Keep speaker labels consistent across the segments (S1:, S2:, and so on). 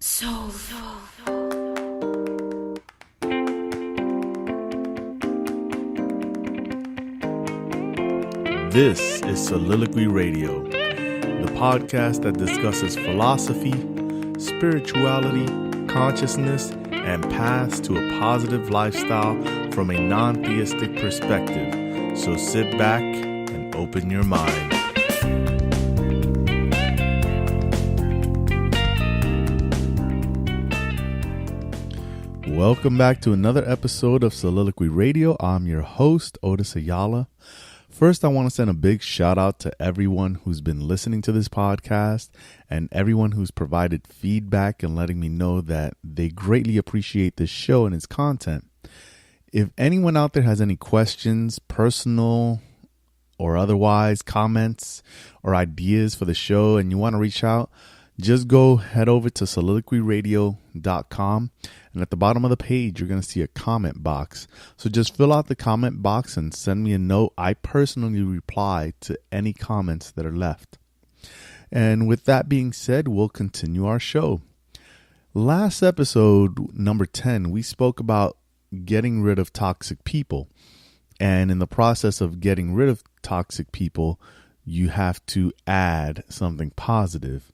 S1: This is Soliloquy Radio, the podcast that discusses philosophy, spirituality, consciousness, and paths to a positive lifestyle from a non-theistic perspective. So sit back and open your mind. Welcome back to another episode of Soliloquy Radio. I'm your host, Otis Ayala. First, I want to send a big shout out to everyone who's been listening to this podcast and everyone who's provided feedback and letting me know that they greatly appreciate this show and its content. If anyone out there has any questions, personal or otherwise, comments or ideas for the show and you want to reach out, just go head over to soliloquyradio.com, and at the bottom of the page, you're going to see a comment box. So just fill out the comment box and send me a note. I personally reply to any comments that are left. And with that being said, we'll continue our show. Last episode, number 10, we spoke about getting rid of toxic people. And in the process of getting rid of toxic people, you have to add something positive.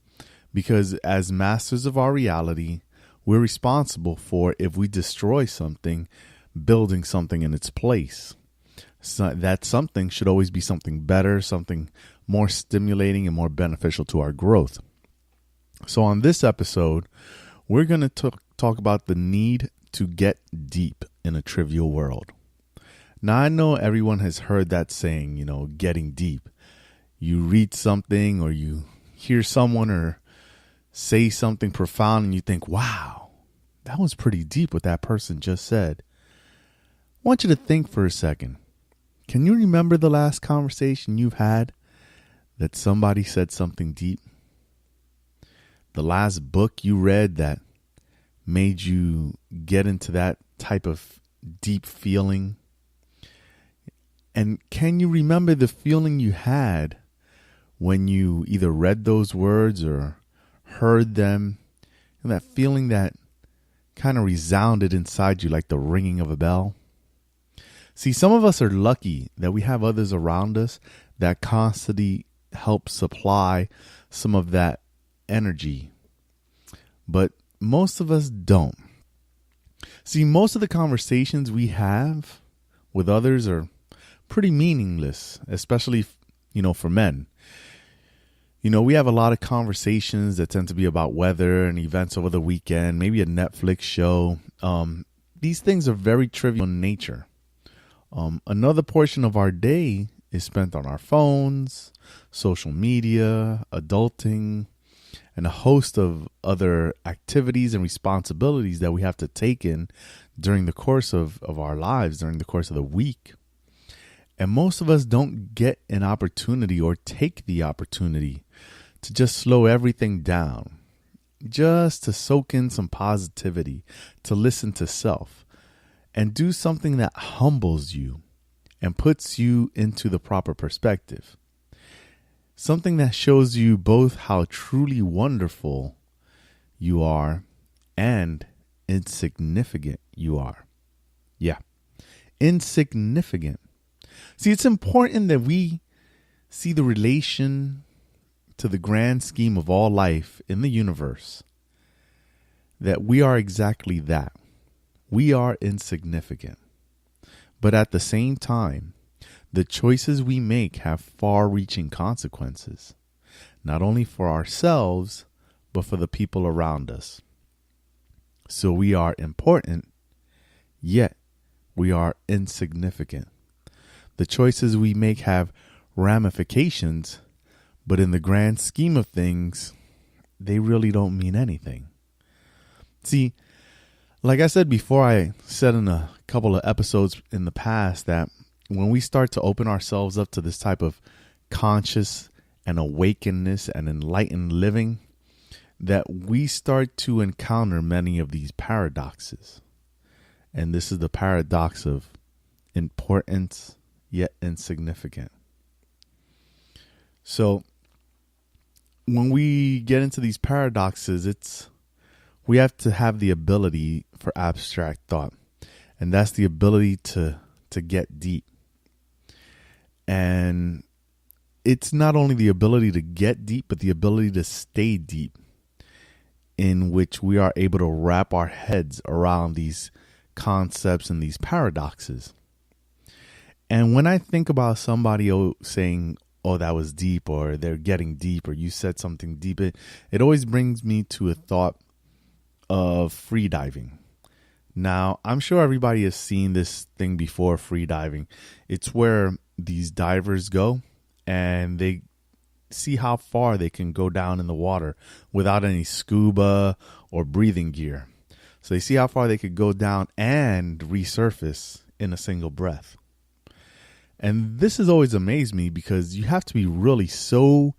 S1: Because as masters of our reality, we're responsible for, if we destroy something, building something in its place. So that something should always be something better, something more stimulating and more beneficial to our growth. So on this episode, we're going to talk about the need to get deep in a trivial world. Now, I know everyone has heard that saying, getting deep. You read something or you hear someone or say something profound and you think, wow, that was pretty deep what that person just said. I want you to think for a second. Can you remember the last conversation you've had that somebody said something deep? The last book you read that made you get into that type of deep feeling? And can you remember the feeling you had when you either read those words or heard them, and that feeling that kind of resounded inside you like the ringing of a bell? See, some of us are lucky that we have others around us that constantly help supply some of that energy, but most of us don't. See, most of the conversations we have with others are pretty meaningless, especially, for men. We have a lot of conversations that tend to be about weather and events over the weekend, maybe a Netflix show. These things are very trivial in nature. Another portion of our day is spent on our phones, social media, adulting, and a host of other activities and responsibilities that we have to take in during the course of our lives, during the course of the week. And most of us don't get an opportunity or take the opportunity to just slow everything down, just to soak in some positivity, to listen to self, and do something that humbles you and puts you into the proper perspective. Something that shows you both how truly wonderful you are and insignificant you are. Yeah, insignificant. See, it's important that we see the relation to the grand scheme of all life in the universe, that we are exactly that. We are insignificant. But at the same time, the choices we make have far-reaching consequences, not only for ourselves, but for the people around us. So we are important, yet we are insignificant. The choices we make have ramifications, but in the grand scheme of things, they really don't mean anything. See, like I said before, I said in a couple of episodes in the past that when we start to open ourselves up to this type of conscious and awakenedness and enlightened living, that we start to encounter many of these paradoxes. And this is the paradox of importance yet insignificant. So when we get into these paradoxes, we have to have the ability for abstract thought. And that's the ability to get deep. And it's not only the ability to get deep, but the ability to stay deep, in which we are able to wrap our heads around these concepts and these paradoxes. And when I think about somebody saying, oh, that was deep, or they're getting deep, or you said something deep, it always brings me to a thought of free diving. Now, I'm sure everybody has seen this thing before, free diving. It's where these divers go and they see how far they can go down in the water without any scuba or breathing gear. So they see how far they could go down and resurface in a single breath. And this has always amazed me because you have to be really so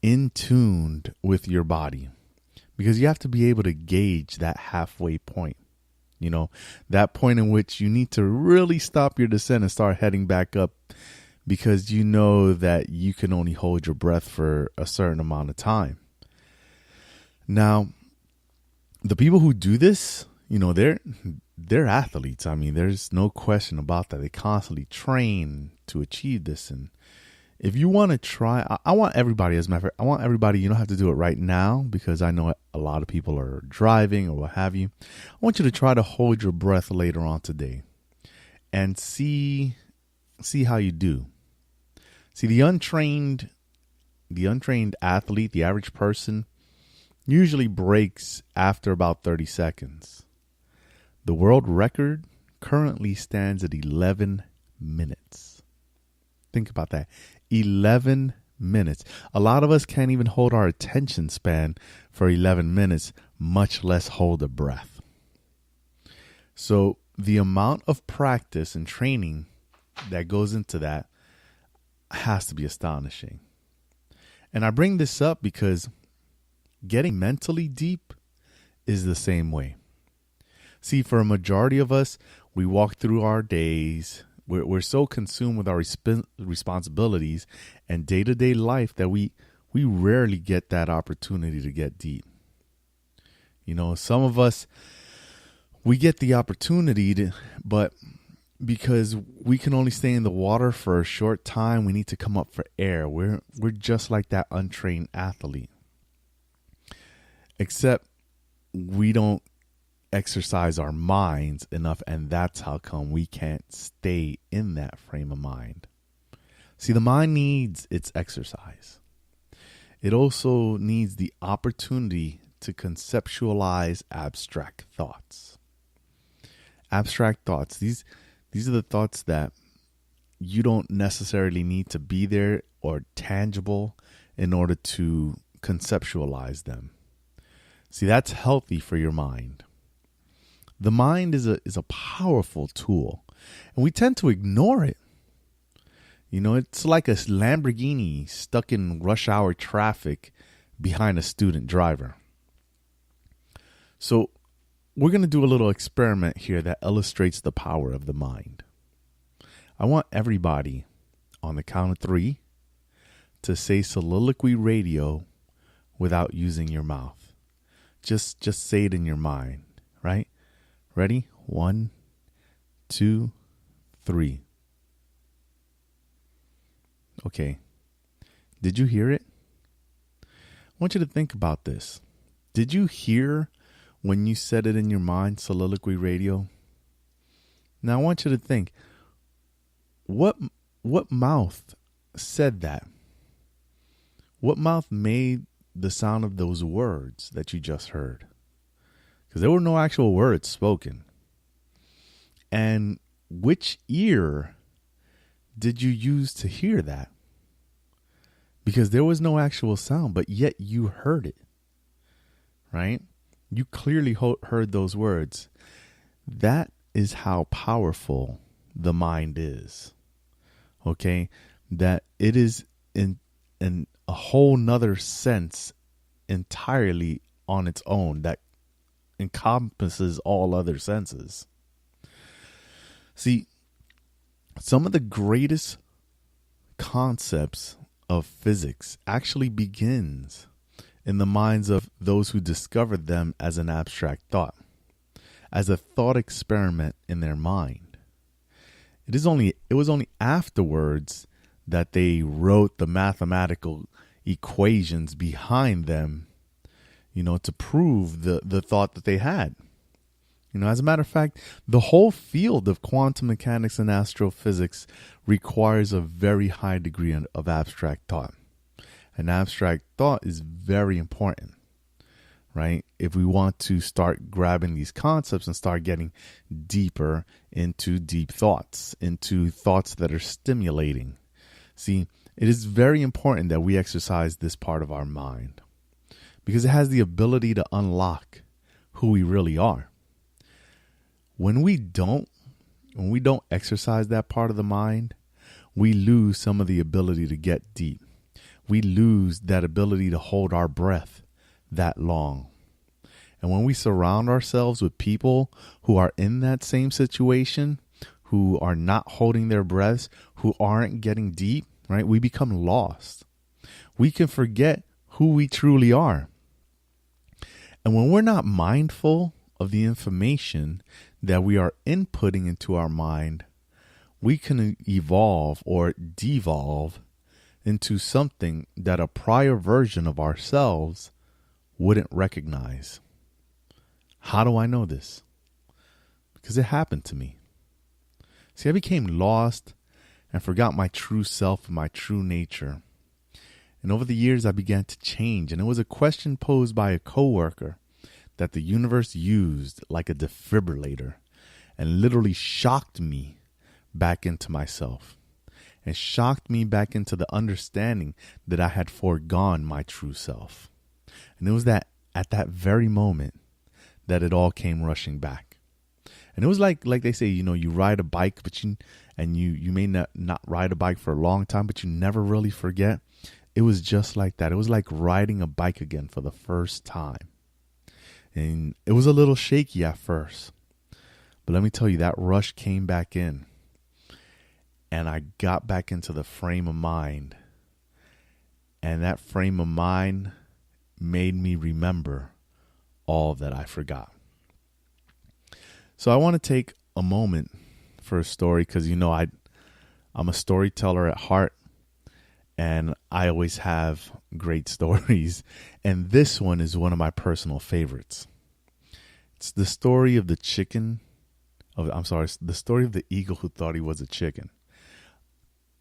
S1: in tuned with your body, because you have to be able to gauge that halfway point. You know, that point in which you need to really stop your descent and start heading back up, because you know that you can only hold your breath for a certain amount of time. Now, the people who do this, you know, they're athletes. I mean, there's no question about that. They constantly train to achieve this. And if you want to try, I want everybody, as a matter of fact, I want everybody, you don't have to do it right now, because I know a lot of people are driving or what have you. I want you to try to hold your breath later on today and see how you do. See, the untrained athlete, the average person, usually breaks after about 30 seconds. The world record currently stands at 11 minutes. Think about that. 11 minutes. A lot of us can't even hold our attention span for 11 minutes, much less hold a breath. So the amount of practice and training that goes into that has to be astonishing. And I bring this up because getting mentally deep is the same way. See, for a majority of us, we walk through our days. We're so consumed with our responsibilities and day-to-day life that we rarely get that opportunity to get deep. You know, some of us, we get the opportunity to, but because we can only stay in the water for a short time, we need to come up for air. We're just like that untrained athlete. Except we don't exercise our minds enough, and that's how come we can't stay in that frame of mind. See, the mind needs its exercise. It also needs the opportunity to conceptualize abstract thoughts. Abstract thoughts, these are the thoughts that you don't necessarily need to be there or tangible in order to conceptualize them. See, that's healthy for your mind. The mind is a powerful tool, and we tend to ignore it. You know, it's like a Lamborghini stuck in rush hour traffic behind a student driver. So we're going to do a little experiment here that illustrates the power of the mind. I want everybody on the count of 3 to say soliloquy radio without using your mouth. Just say it in your mind, right? Ready? 1, 2, 3. Okay. Did you hear it? I want you to think about this. Did you hear when you said it in your mind, soliloquy radio? Now I want you to think, what mouth said that? What mouth made the sound of those words that you just heard? Because there were no actual words spoken. And which ear did you use to hear that? Because there was no actual sound, but yet you heard it, right? You clearly heard those words. That is how powerful the mind is, okay? That it is in a whole nother sense entirely on its own that encompasses all other senses. See, some of the greatest concepts of physics actually begins in the minds of those who discovered them as an abstract thought, as a thought experiment in their mind. It was only afterwards that they wrote the mathematical equations behind them, to prove the thought that they had. As a matter of fact, the whole field of quantum mechanics and astrophysics requires a very high degree of abstract thought. And abstract thought is very important, right? If we want to start grabbing these concepts and start getting deeper into deep thoughts, into thoughts that are stimulating. See, it is very important that we exercise this part of our mind because it has the ability to unlock who we really are. When we don't exercise that part of the mind, we lose some of the ability to get deep. We lose that ability to hold our breath that long. And when we surround ourselves with people who are in that same situation, who are not holding their breaths, who aren't getting deep, right? We become lost. We can forget who we truly are. And when we're not mindful of the information that we are inputting into our mind, we can evolve or devolve into something that a prior version of ourselves wouldn't recognize. How do I know this? Because it happened to me. See, I became lost and forgot my true self and my true nature. And over the years, I began to change. And it was a question posed by a coworker that the universe used like a defibrillator and literally shocked me back into myself and shocked me back into the understanding that I had foregone my true self. And it was that at that very moment that it all came rushing back. And it was like they say, you ride a bike, but you may not ride a bike for a long time, but you never really forget. It was just like that. It was like riding a bike again for the first time. And it was a little shaky at first. But let me tell you, that rush came back in. And I got back into the frame of mind. And that frame of mind made me remember all that I forgot. So I want to take a moment for a story because, I'm a storyteller at heart. And I always have great stories. And this one is one of my personal favorites. It's the story of the the story of the eagle who thought he was a chicken.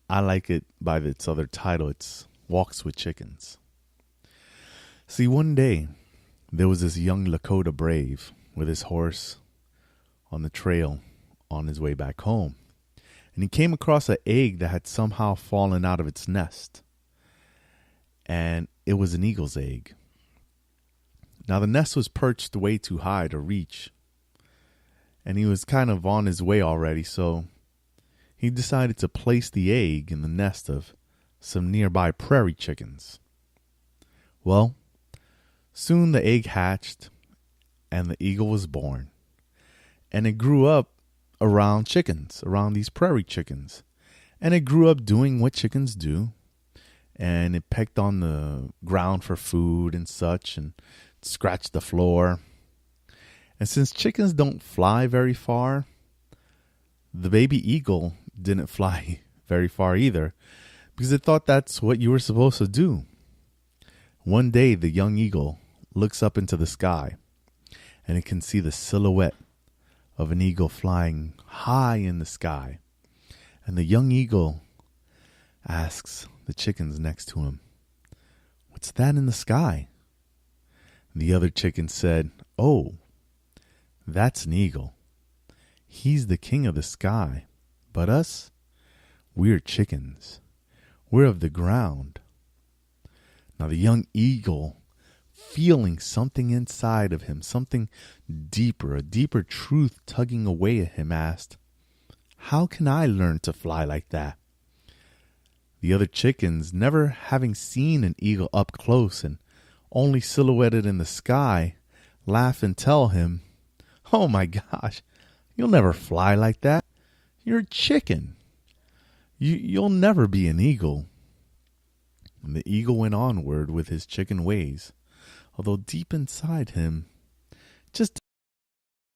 S1: I like it by its other title. It's Walks with Chickens. See, one day, there was this young Lakota brave with his horse on the trail on his way back home. And he came across an egg that had somehow fallen out of its nest. And it was an eagle's egg. Now, the nest was perched way too high to reach. And he was kind of on his way already, so he decided to place the egg in the nest of some nearby prairie chickens. Well, soon the egg hatched and the eagle was born. And it grew up around these prairie chickens. And it grew up doing what chickens do. And it pecked on the ground for food and such and scratched the floor. And since chickens don't fly very far, the baby eagle didn't fly very far either because it thought that's what you were supposed to do. One day, the young eagle looks up into the sky and it can see the silhouette of an eagle flying high in the sky. And the young eagle asks the chickens next to him, "What's that in the sky?" And the other chicken said, "Oh, that's an eagle. He's the king of the sky. But us, we're chickens. We're of the ground." Now the young eagle, feeling something inside of him, something deeper, a deeper truth tugging away at him, asked, "How can I learn to fly like that?" The other chickens, never having seen an eagle up close and only silhouetted in the sky, laugh and tell him, "Oh my gosh, you'll never fly like that. You're a chicken. You'll never be an eagle." And the eagle went onward with his chicken ways although deep inside him just